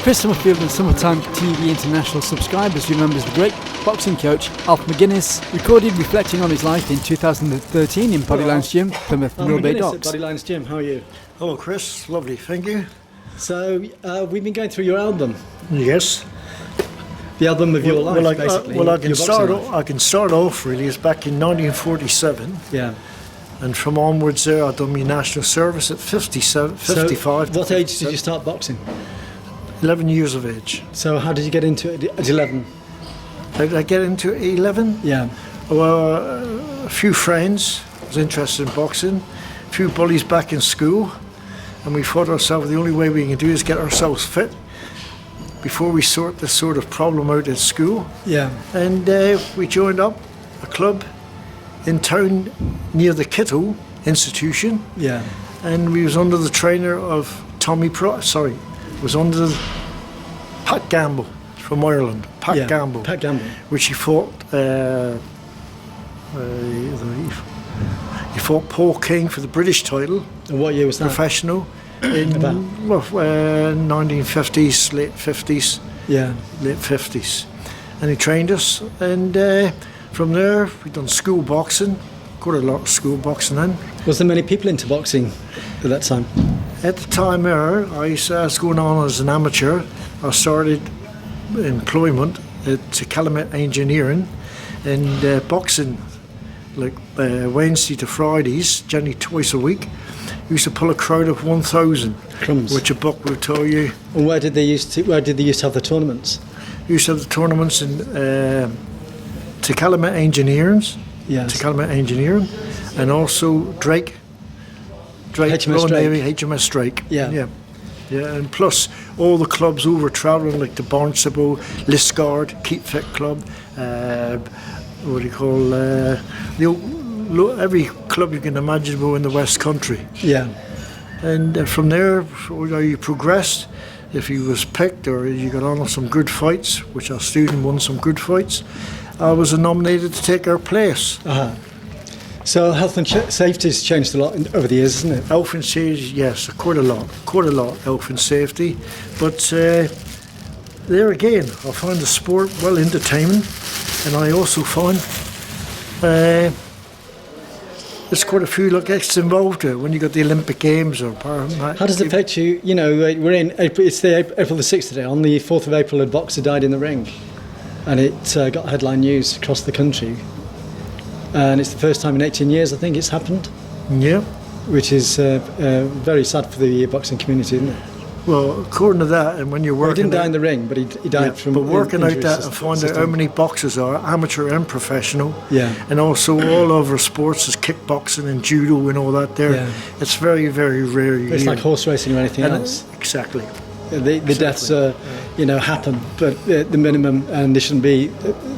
Chris Summerfield and Summertime TV International subscribers remembers the great boxing coach Alf McGinness recorded reflecting on his life in 2013 in Bodylines Gym, Plymouth, Bay Docks. Bodylines Gym, how are you? Hello Chris, lovely, thank you. So we've been going through your album. Yes. The album of your life, basically. I can start off really, it's back in 1947. Yeah. And from onwards there I've done my national service at 55. So what age did you start boxing? 11 years of age. So how did you get into it at 11? Did I get into it at 11? Yeah. Well, a few friends was interested in boxing, a few bullies back in school, and we thought ourselves the only way we can do is get ourselves fit before we sort this sort of problem out at school. Yeah. And we joined up a club in town near the Kittle Institution. Yeah. And we was under the trainer of was under Pat Gamble from Ireland. Pat Gamble, which he fought. He fought Paul King for the British title. And what year was that? Professional in 1950s, late 50s. Yeah, late 50s, and he trained us. And from there, we done school boxing. Got a lot of school boxing then. Was there many people into boxing at that time? At the time there, I was going on as an amateur. I started employment at Calumet Engineering and boxing like Wednesday to Fridays, generally twice a week. We used to pull a crowd of 1,000, which a book will tell you. And where did they used to have the tournaments? We used to have the tournaments in Calumet Engineering. Yes. To Calumet Engineering, and also Drake, HMS Drake. Yeah, and plus all the clubs over travelling like the Barnstable, Liscard, Keep Fit Club, every club you can imagine in the West Country. Yeah, and from there, you progressed. If you was picked or you got on some good fights, which our student won some good fights, I was nominated to take our place. Uh-huh. So health and safety has changed a lot over the years, hasn't it? Health and safety, yes, quite a lot, health and safety. But there again, I find the sport well entertaining, and I also find there's quite a few extra involved there when you got the Olympic Games or Paralympic. How does it affect you? You know, we're in April, it's April the 6th today. On the 4th of April, a boxer died in the ring, and it got headline news across the country. And it's the first time in 18 years, I think, it's happened. Yeah. Which is very sad for the boxing community, isn't it? Well, according to that, and when you're working... He didn't die in the ring, but he died from... But working out that and find out how many boxers are, amateur and professional, and also all other sports, is kickboxing and judo and all that there. Yeah. It's very, very rare. It's like horse racing or anything else. Exactly. The deaths, happen, but the minimum, and they shouldn't be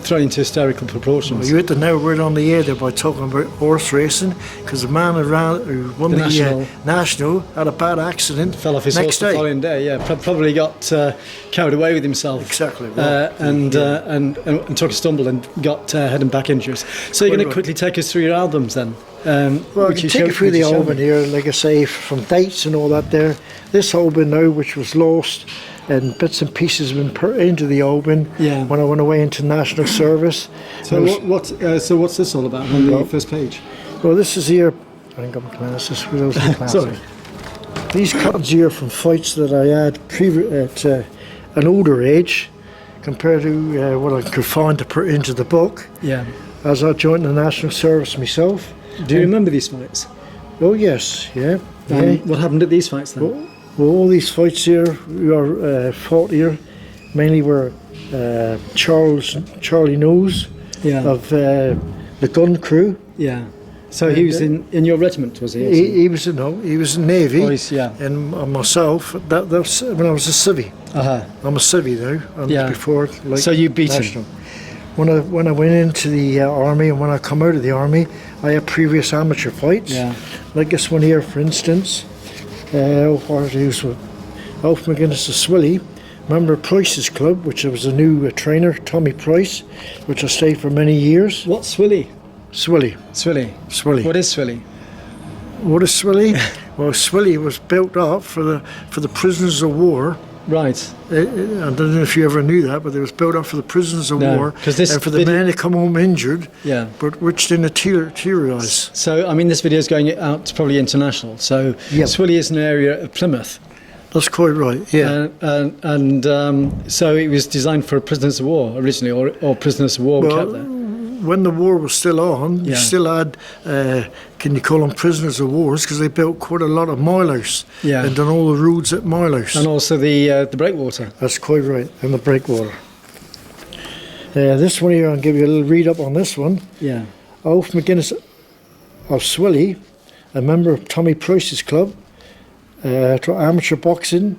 thrown into hysterical proportions. Well, you hit the nail right on the head there by talking about horse racing, because the man who won the national had a bad accident. Fell off his horse the following day. Yeah, probably got carried away with himself. Exactly. And took a stumble and got head and back injuries. So you're going to quickly take us through your albums then. Well, I can take you through the album here, like I say, from dates and all that there. This album now, which was lost, and bits and pieces have been put into the album when I went away into national service. So what's this all about on the first page? Well, this is here. I ain't got my glasses. Sorry. These cards here from fights that I had at an older age, compared to what I could find to put into the book. Yeah. As I joined the national service myself. Do you remember these fights? Oh yes, yeah. What happened at these fights then? Well, all these fights here we are fought here mainly were Charlie Nose of the Gun Crew. Yeah. So he was in your regiment, was he? He was in Navy. Oh, and myself, that's when I was a civvy. I'm a civvy now. Before, so you beat him. When I went into the army and when I come out of the army, I had previous amateur fights. Yeah. Like this one here, for instance. Alf McGinness of Swilly. Member Price's club, which was a new trainer, Tommy Price, which I stayed for many years. What's Swilly? Swilly. What is Swilly? Well, Swilly was built up for the prisoners of war Right. I don't know if you ever knew that, but it was built up for the prisoners of No, war 'cause this and for the video- men that come home injured, Yeah. but which didn't materialise. So, I mean, this video is going out to probably international. So, Yep. Swilly is an area of Plymouth. That's quite right, yeah. So it was designed for prisoners of war originally, or prisoners of war were kept Well, there. when the war was still on, you Yeah. still had, can you call them prisoners of wars, because they built quite a lot of milehouse Yeah. and done all the roads at milehouse. And also the breakwater. That's quite right, and the breakwater. This one here, I'll give you a little read up on this one. Yeah. Alf McGinness of Swilly, a member of Tommy Price's club, to amateur boxing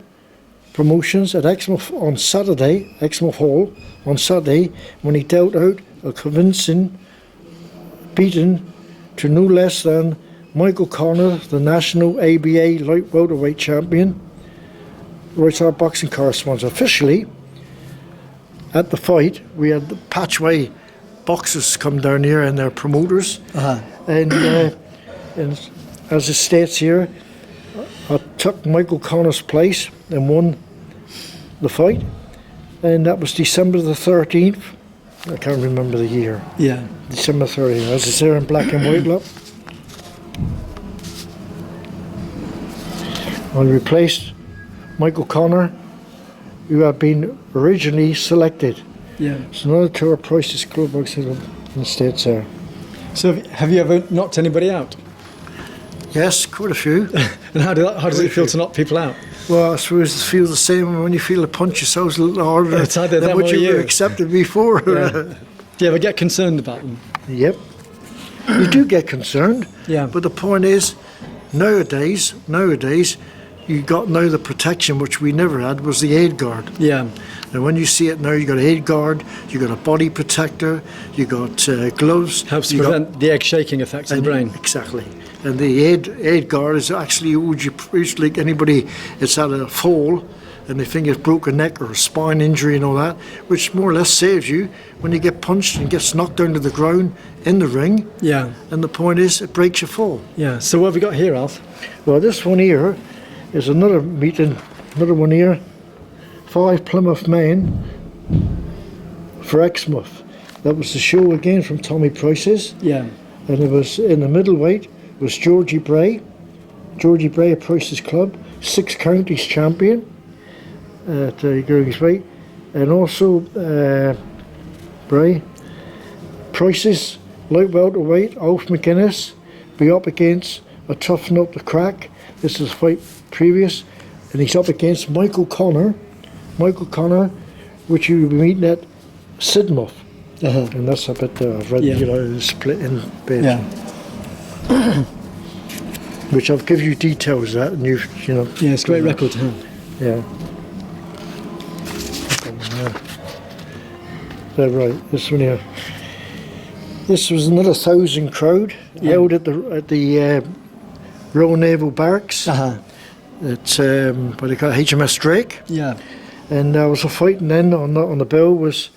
promotions at Exmouth on Saturday, Exmouth Hall on Saturday, when he dealt out a convincing beating to no less than Michael Connor, the national ABA light welterweight champion. Writes our boxing correspondent. Officially, at the fight, we had the Patchway boxers come down here and their promoters. And as it states here, I took Michael Connor's place and won the fight, and that was December the 13th. I can't remember the year. Yeah. December 13th. As it's there in black and white, look. I replaced Michael Connor, who had been originally selected. Yeah. So another tour of Price's club boxing in the States there. So have you ever knocked anybody out? Yes, quite a few. And how does it feel to knock people out? Well, I suppose it feels the same when you feel a punch yourselves a little harder It's either than them what or you you. accepted before. Yeah. Do you ever get concerned about them? Yep. You do get concerned. Yeah. But the point is, nowadays, you got now the protection which we never had was the aid guard. Yeah. And when you see it now, you got an aid guard, you got a body protector, you got gloves. Helps to you got- prevent the egg shaking effect of the brain. Exactly. And the aid guard is actually it's like anybody that's had a fall and they think it's broken neck or a spine injury and all that, which more or less saves you when you get punched and gets knocked down to the ground in the ring. Yeah. And the point is, it breaks your fall. Yeah. So what have we got here, Alf? Well, this one here is another meeting, another one here. 5 Plymouth men for Exmouth. That was the show again from Tommy Price's. Yeah. And it was in the middleweight was Georgie Bray of Price's club, 6 counties champion at Goings weight, and also Bray. Price's light welterweight, Alf McGinness, be up against a tough nut to crack. This is a fight previous, and he's up against Michael Connor, which you will be meeting at Sidmouth. And that's a bit, I've read, Yeah. split in bit. Yeah. Which I'll give you details of that, and you know. Yeah. It's a great record to have. Yeah. So, right, this one here. This was another 1,000 crowd held at the Royal Naval Barracks at what they call HMS Drake. Yeah. And there was a fighting then on the bill was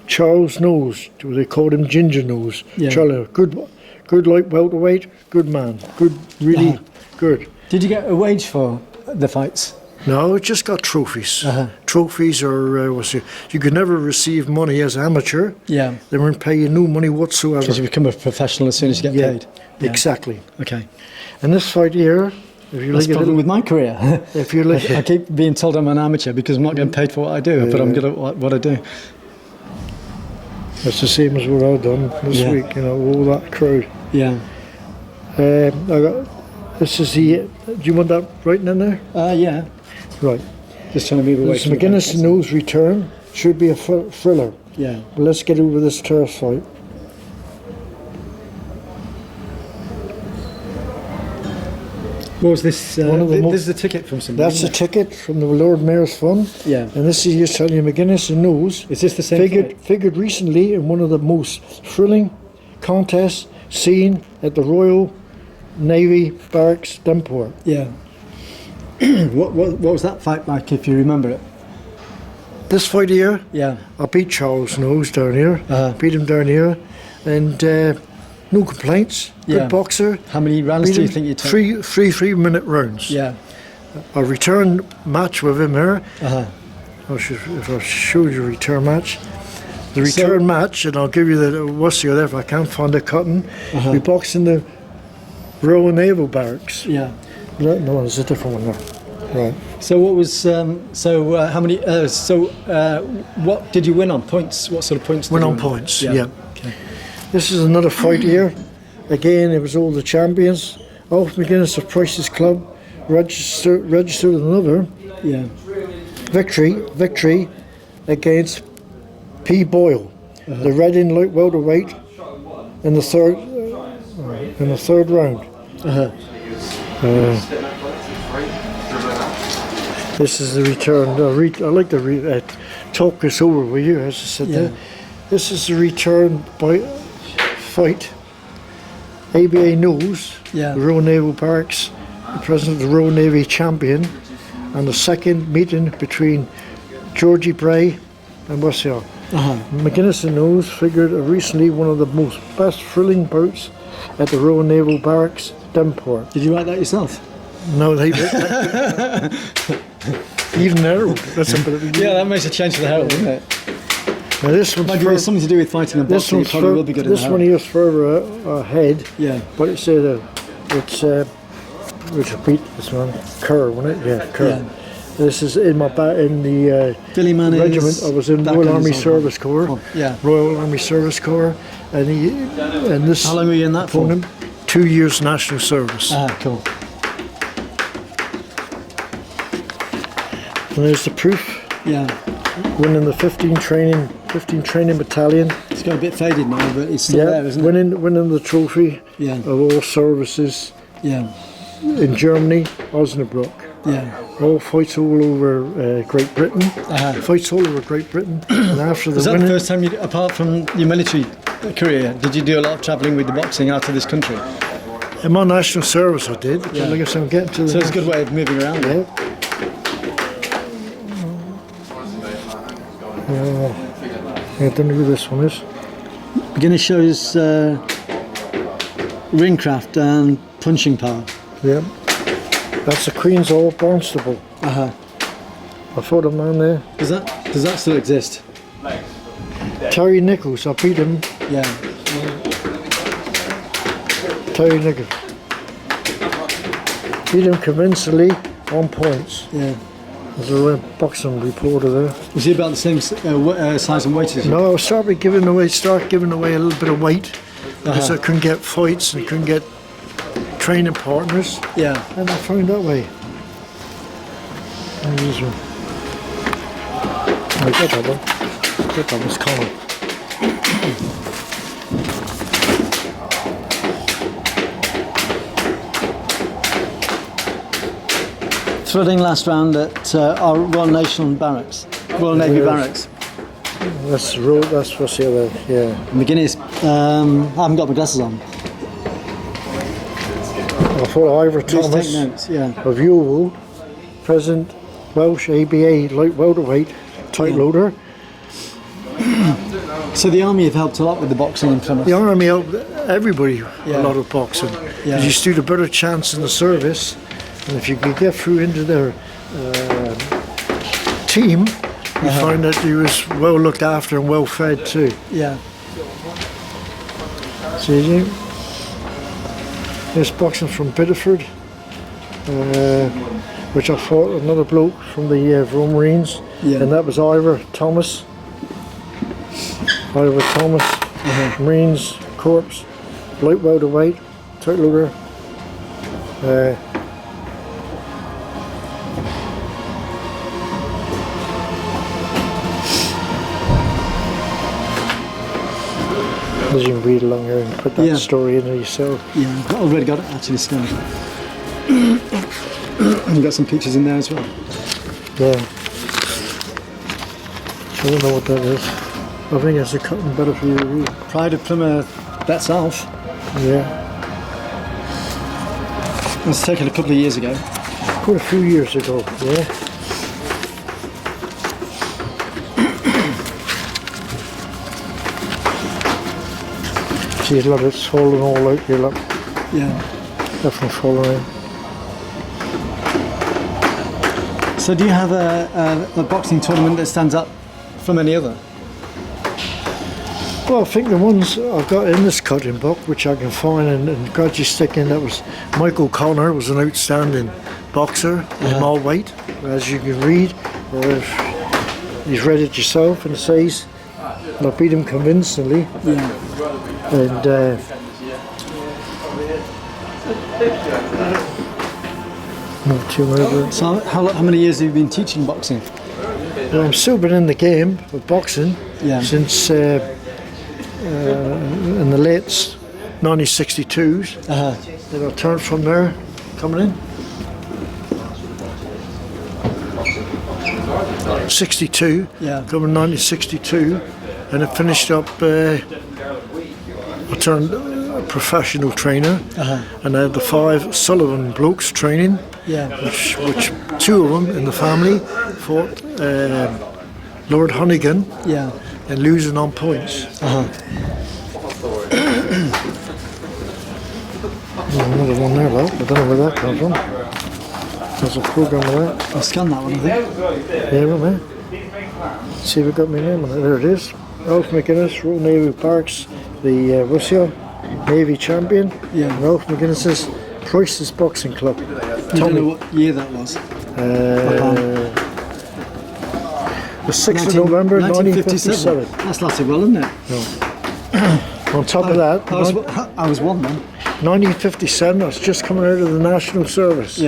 Charles Nose. They called him Ginger Nose. Yeah. Charlie, good light welterweight, good man, good, really good. Did you get a wage for the fights? No, it just got trophies. Trophies, or you could never receive money as amateur. Yeah. They weren't paying you no money whatsoever. Because you become a professional as soon as you get paid. Yeah. Exactly. Okay. And this fight here, if you That's look the at problem it, with my career. if you look, I keep being told I'm an amateur because I'm not getting paid for what I do, but I'm good at what I do. it's the same as what I've done this week. You know, all that crowd. Yeah. This is the. Do you want that writing in there? Yeah. Right. Just trying to move away This from the McGinness back. Nose return should be a thriller. Yeah. But let's get over this turf fight. What was this? One of the This is a ticket from somebody. That's a isn't it? ticket from the Lord Mayor's Fund. Yeah. And this is just telling you McGinness and Nose Is this the same fight? figured recently in one of the most thrilling contests seen at the Royal Navy Barracks, Denport. Yeah. What was that fight like, if you remember it? This fight here, Yeah. I beat Charles Nose down here. Beat him down here, and no complaints. Good Yeah. boxer. How many rounds Beat do you him think you took? three 3-minute rounds. Yeah. a return match with him here. Uh-huh. If I show you a return match. The return match, and I'll give you the what's the other if I can't find the cutting. We boxed in the Royal Naval Barracks. Yeah. No, there's a different one there. Right. So what was how many? What did you win on points? What sort of points? Win did you on win? points. Yeah. Okay. This is another fight here. Again, it was all the champions. Alf McGinness of Price's Club registered another Yeah. victory against P. Boyle, the Reading light welterweight, in the third round. This is the return. I like to talk this over with you, as I said there. This is the return fight. ABA knows the Royal Naval Barracks, the president of the Royal Navy champion, and the second meeting between Georgie Bray and Wessier. McGinness and Knowles figured recently one of the most best thrilling bouts at the Royal Naval Barracks, Devonport. Did you write that yourself? No, they even Herald. That's a bit of Yeah, that makes a change to the Herald, doesn't it? Now this one's Maybe it's something to do with fighting and boxing. It probably will be good in the this one Herald. here is further ahead. Yeah. But it's which beat this one Kerr, wasn't it? Yeah, Kerr. Yeah. This is in the Billy Mann regiment. I was in back Royal on his Army own. Service Corps. Oh, yeah. Royal Army Service Corps, and this. How long were you in that for? opponent, 2 years national service. Ah, cool. And there's the proof. Yeah. Winning the 15 training battalion. It's got a bit faded now, but it's still there, isn't it? Winning the trophy Yeah. of all services Yeah. in Germany, Osnabrück. Yeah. All fights all over Great Britain. Fights all over Great Britain. And after the Was that winning, the first time, apart from your military career, did you do a lot of travelling with the boxing out of this country? in my national service I did. Yeah. Like I said, I'm getting to the. So it's a good way of moving around. Yeah. I don't know who this one is. McGinness shows ring craft and punching power. Yeah. That's the Queen's Hall Barnstable. Uh-huh. I fought a man there. Does that still exist? Terry Nichols, I beat him. Yeah. Terry Nichols. Beat him convincingly on points. Yeah. There's a boxing reporter there. Was he about the same size and weight as you? No, I started giving away a little bit of weight because I couldn't get fights and couldn't get training partners. Yeah. And I found that way. There's one. I got that one. Get that one's Colin. Thrilling last round at our Royal National Barracks, Royal Navy Yes. Barracks. That's what's the other, yeah. McGinness, I haven't got my glasses on. I fought Ivor Please Thomas take notes, yeah. of Yahoo, present Welsh ABA light welterweight tight loader. So the army have helped a lot with the boxing in Plymouth. The army helped everybody Yeah. a lot of boxing. Yeah. You stood a better chance in the service, and if you could get through into their team, you find that you was well looked after and well fed too. Yeah. See you. This boxing from Biddeford, which I fought another bloke from the Royal Marines, Yeah. and that was Ivor Thomas. Ivor Thomas, Marines Corps, light welterweight, tight loader. As you can read along here and put that Yeah. story in there yourself. Yeah, I've already got it actually scanned. You've got some pictures in there as well. Yeah. I don't know what that is. I think it's a cutting better for you to read. Pride of Plymouth, that's Alf. Yeah. It was taken a couple of years ago. Quite a few years ago, yeah. See, look, it's falling all out here, look. Yeah. Definitely falling out. So do you have a boxing tournament that stands up from any other? Well, I think the ones I've got in this cutting book, which I can find and gradually stick in, that was Michael Connor was an outstanding boxer in all weight, as you can read, or if you've read it yourself, and it says, and I beat him convincingly. And not too much. So how many years have you been teaching boxing? Well, I'm still been in the game with boxing since in the late 1962s. Then I turned from there, coming in. 62, coming 1962, and I finished up. I turned a professional trainer, and I had the 5 Sullivan blokes training, which 2 of them in the family fought Lord Hunnigan, and losing on points. Another one there, though. I don't know where that comes from. There's a program of that. I'll scan that one, I think. Yeah, right there. See if we got my name on it. There it is. Ralph McGinness, Royal Navy Barracks, the Russia Navy champion. And Ralph McGinness's Price's Boxing Club. You don't know what year that was? The 6th of November 1957. That's lasted well, isn't it? On top of that, I was 1 then. 1957, I was just coming out of the National Service.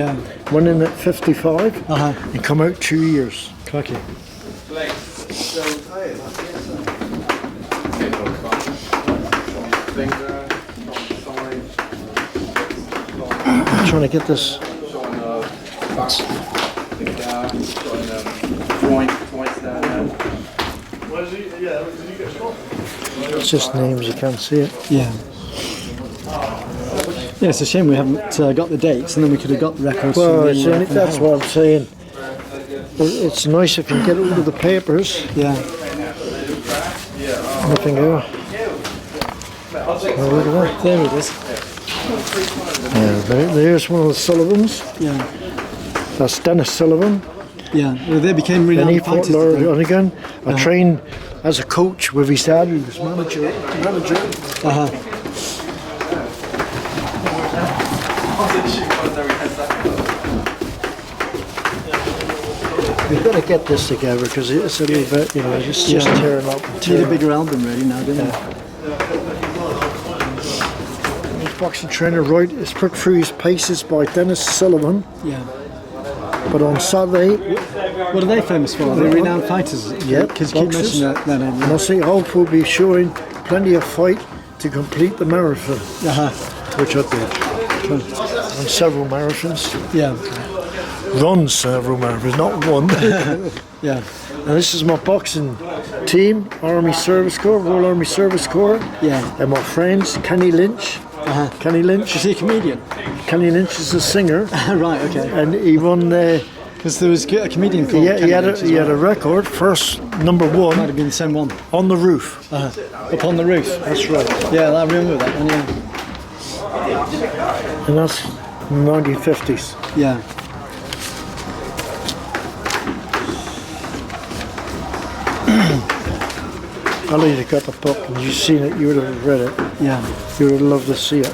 Went in at 55 and come out 2 years. Crikey. I'm trying to get this. It's just names, you can't see it. Yeah, it's a shame we haven't got the dates, and then we could have got the records. Well, that's what I'm saying. It's nice if you can get it over the papers. Nothing there. Oh, look at that. There it is. There's one of the Sullivans. That's Dennis Sullivan. Well, they became Then renowned he fought fighters. Lord Hunnigan. I trained as a coach with his dad. He was manager. We've got to get this together because it's a little bit, it's just tearing up. Need a bigger album really now, don't we? His boxing trainer is put through his paces by Dennis Sullivan. But on Saturday, what are they famous for? They're renowned fighters. Because keep mentioning that name. And I say Hulk will be showing plenty of fight to complete the marathon, which I did. On several marathons. Run several marathons, not one. And this is my boxing team, Army Service Corps, Royal Army Service Corps. And my friends, Kenny Lynch. Kenny Lynch. Is he a comedian? Kenny Lynch is a singer. Right, okay. And he won. Because there was a comedian called he had a record, first number 1. Might have been the same one. On the roof. Up on the roof. That's right. Yeah, I remember that one. And that's 1950s. I know you got the book and you've seen it, you would have read it. You would have loved to see it.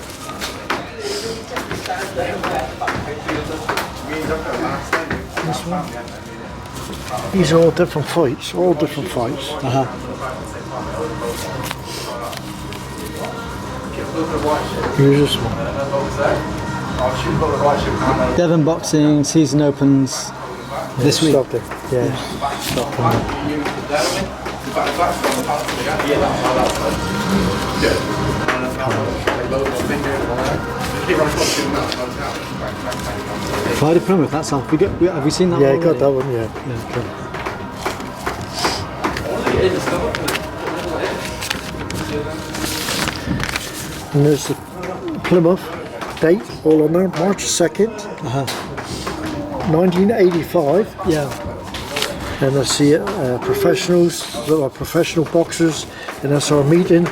This one? These are all different fights, Here's this one. Devon Boxing season opens this week. Stop it. Stop Pride of Plymouth, that's all. Have we seen that one? I got that one, And there's the Plymouth date, all on there, March 2nd, 1985. And I see professionals, professional boxers, and that's our meeting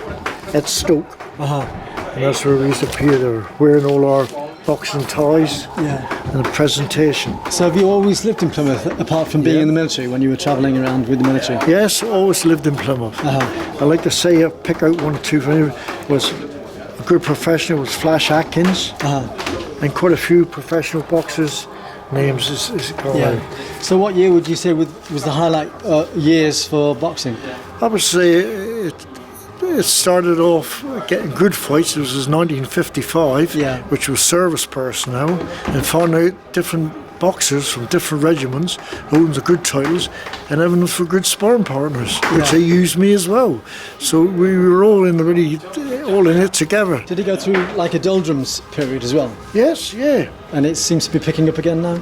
at Stoke. And that's where we used to appear there, wearing all our boxing ties, and a presentation. So have you always lived in Plymouth, apart from being in the military, when you were travelling around with the military? Yes, always lived in Plymouth. I like to say, pick out one or two for me, was a good professional was Flash Atkins, and quite a few professional boxers. Names is called out. So what year would you say was the highlight years for boxing? I would say it started off getting good fights. It was 1955, which was service personnel, and found out different boxers from different regiments who owned the good titles, and everyone was for good sparring partners, which they used me as well. So we were all in it together. Did he go through like a doldrums period as well? Yes, yeah. And it seems to be picking up again now?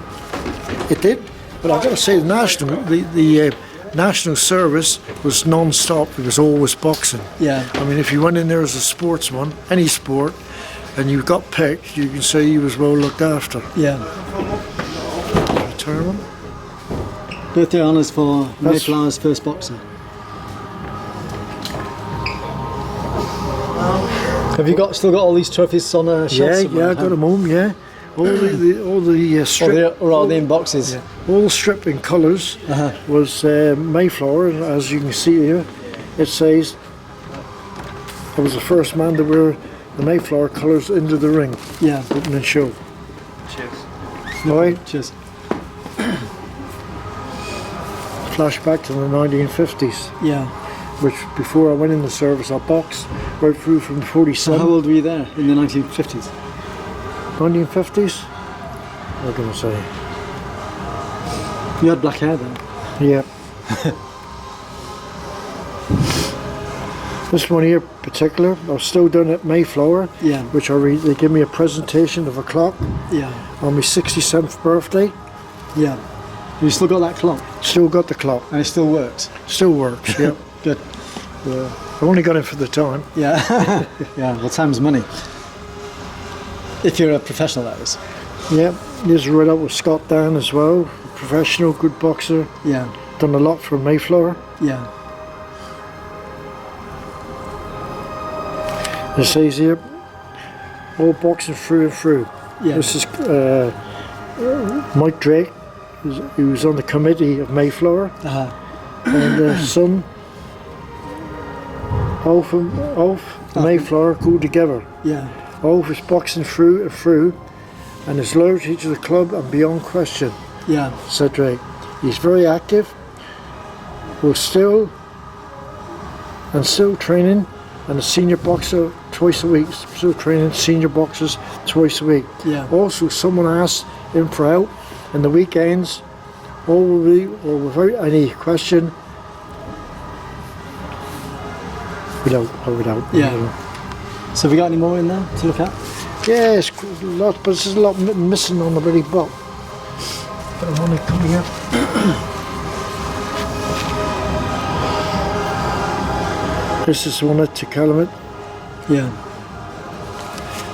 It did. But I've got to say, the national service was non-stop. It was always boxing. Yeah. I mean, if you went in there as a sportsman, any sport, and you got picked, you can say you was well looked after. Yeah. Retirement. Birthday honours for Mayflower's first boxer. Have you still got all these trophies on a shelf? Yeah, I got them home. Yeah, all the strip. Or are they in boxes? Yeah. All the strip in colours was Mayflower, and as you can see here, it says I was the first man to wear the Mayflower colours into the ring. Yeah. Opening show. Cheers. All right. Cheers. Flashback to the 1950s. Yeah. Which before I went in the service, I boxed right through from 47. So how old were you there in the 1950s? 1950s? What am I going to say? You had black hair then? Yeah. This one here in particular, I was still doing at Mayflower, which they give me a presentation of a clock on my 67th birthday. Yeah. You still got that clock? Still got the clock. And it still works? Still works, yeah. Good. I've only got it for the time. Yeah. Yeah, well, time's money. If you're a professional, that is. Yeah, he's right up with Scott Dan as well. Professional, good boxer. Yeah. Done a lot for Mayflower. Yeah. It says here, all boxing through and through. Yeah. This is Mike Drake, he was on the committee of Mayflower. And son, Alf and Mayflower go together. Yeah. Alf is boxing through and through, and his loyalty to the club and beyond question. Yeah. Said Drake. He's very active. We're still training, and a senior boxer twice a week. Still training senior boxers twice a week. Yeah. Also, someone asked him for help in the weekends, all will be, or without any question, without. Yeah. So have we got any more in there to look at? Yeah, it's a lot, but there's a lot missing on the bloody book. But I want to come here. This is one at Calumet. Yeah.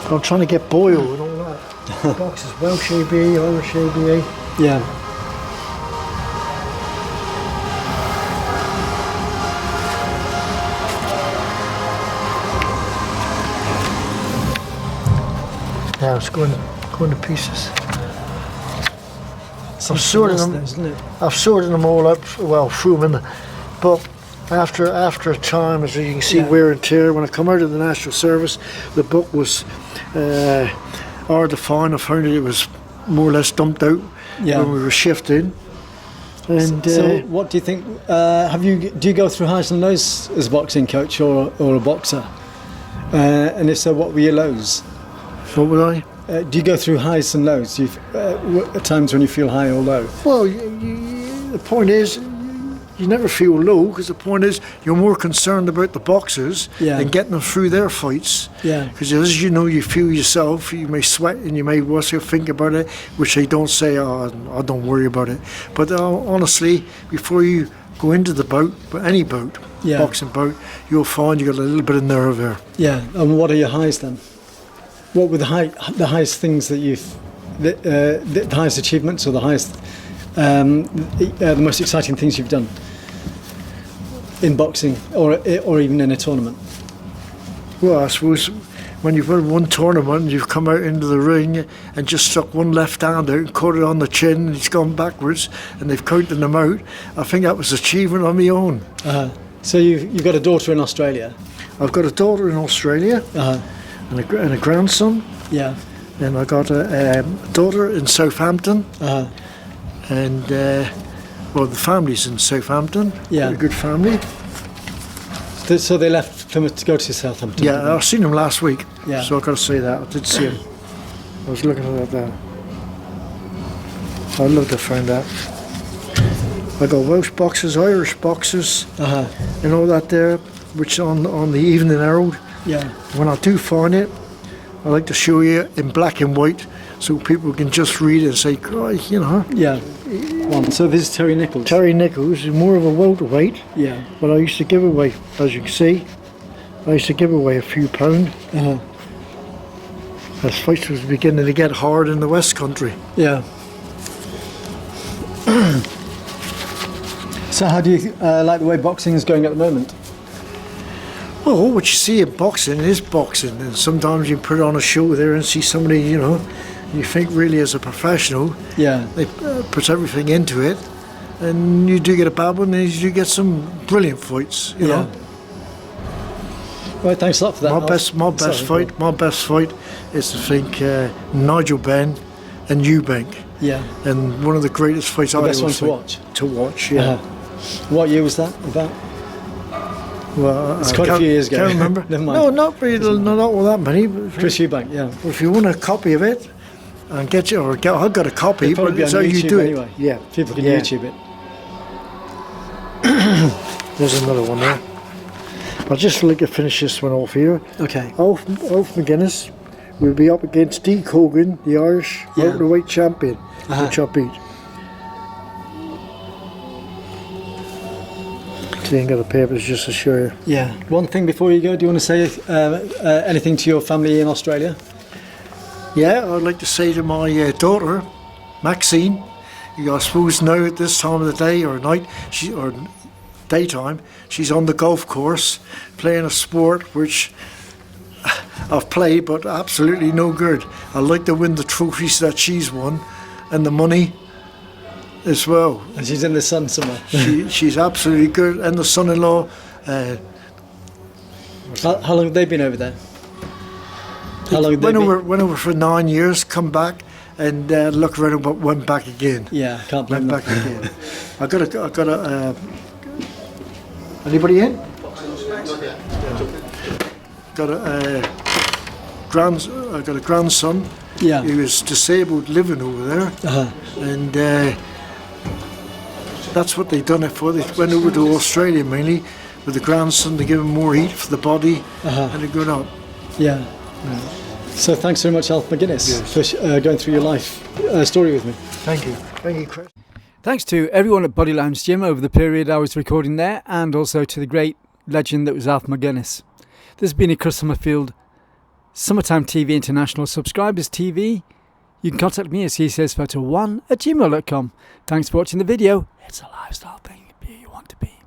I'm trying to get Boyle and all that. Boxes, Welsh ABA, Irish ABA. Yeah. Now it's going to pieces. I've sorted them. Isn't it? I've sorted them all up. Well, threw them in, but after a time, as you can see, wear and tear. When I come out of the National Service, the book was hard to find. I found it was more or less dumped out when we were shifting. And so what do you think? Do you go through highs and lows as a boxing coach or a boxer? And if so, what were your lows? What would I? Do you go through highs and lows? At times when you feel high or low? Well, the point is, you never feel low, because the point is you're more concerned about the boxers and getting them through their fights. Yeah. Because as you know, you feel yourself, you may sweat and you may also think about it, which they don't say, oh, I don't worry about it. But honestly, before you go into the bout, but any bout, boxing bout, you'll find you got a little bit of nerve there. Yeah. And what are your highs then? What were the highest things that the highest achievements, or the highest, the most exciting things you've done in boxing, or even in a tournament? Well, I suppose when you've won one tournament and you've come out into the ring and just stuck one left hand out and caught it on the chin and he's gone backwards and they've counted them out, I think that was achievement on my own. So you've got a daughter in Australia? I've got a daughter in Australia and a grandson. Yeah. And I got a daughter in Southampton. And well, the family's in Southampton. Yeah. A good family. So they left Plymouth to go to Southampton? Yeah, I've seen him last week. Yeah. So I've got to say that. I did see him. I was looking at that there. I'd love to find that. I got Welsh boxes, Irish boxes, and all that there, which on the Evening Herald. Yeah. When I do find it, I like to show you in black and white so people can just read it and say, "Christ, you know." Yeah. So this is Terry Nichols. Terry Nichols is more of a welterweight. Yeah. But I used to give away, as you can see, I used to give away a few pound. As fights was beginning to get hard in the West Country. Yeah. So how do you like the way boxing is going at the moment? Well, what you see in boxing is boxing, and sometimes you put on a show there and see somebody, you know, you think really as a professional, Yeah. they put everything into it, and you do get a bad one, and you do get some brilliant fights, you know. Right, thanks a lot for that. My best fight is to think Nigel Benn and Eubank. Yeah. And one of the greatest fights I best ever one to watch. To watch, yeah. What year was that about? Well, It's quite a few years ago. Can't remember. Never mind. No, not really, not all that many. But Chris Eubank, yeah. if you want a copy of it, and I've got a copy, It'll probably but be it's on how you YouTube do anyway. it. Yeah, People can Yeah. YouTube it. There's another one there. I'd just like to finish this one off here. Okay. Alf McGinness will be up against D. Cogan, the Irish welterweight champion, which I beat. So you ain't got the papers just to show you. Yeah. One thing before you go, do you want to say anything to your family in Australia? Yeah, I'd like to say to my daughter, Maxine, I suppose now at this time of the day or night, or daytime, she's on the golf course playing a sport which I've played but absolutely no good. I'd like to win the trophies that she's won and the money as well. And she's in the sun somewhere. She's absolutely good. And the son-in-law. How long have they been over there? How long have they been? Went over for 9 years, come back and looked around but went back again. Yeah, can't blame Went them. back again. I got a anybody in? Got a grandson. Yeah. He was disabled living over there, and that's what they done it for. They went over to Australia mainly with the grandson to give him more heat for the body, and they're going up. Yeah. So thanks very much, Alf McGinness, for going through your life story with me. Thank you. Thank you, Chris. Thanks to everyone at Bodylines Gym over the period I was recording there, and also to the great legend that was Alf McGinness. This has been a Chris Summerfield Summertime TV International Subscribers TV. You can contact me at csays1@gmail.com. Thanks for watching the video. It's a lifestyle thing. Be who you want to be.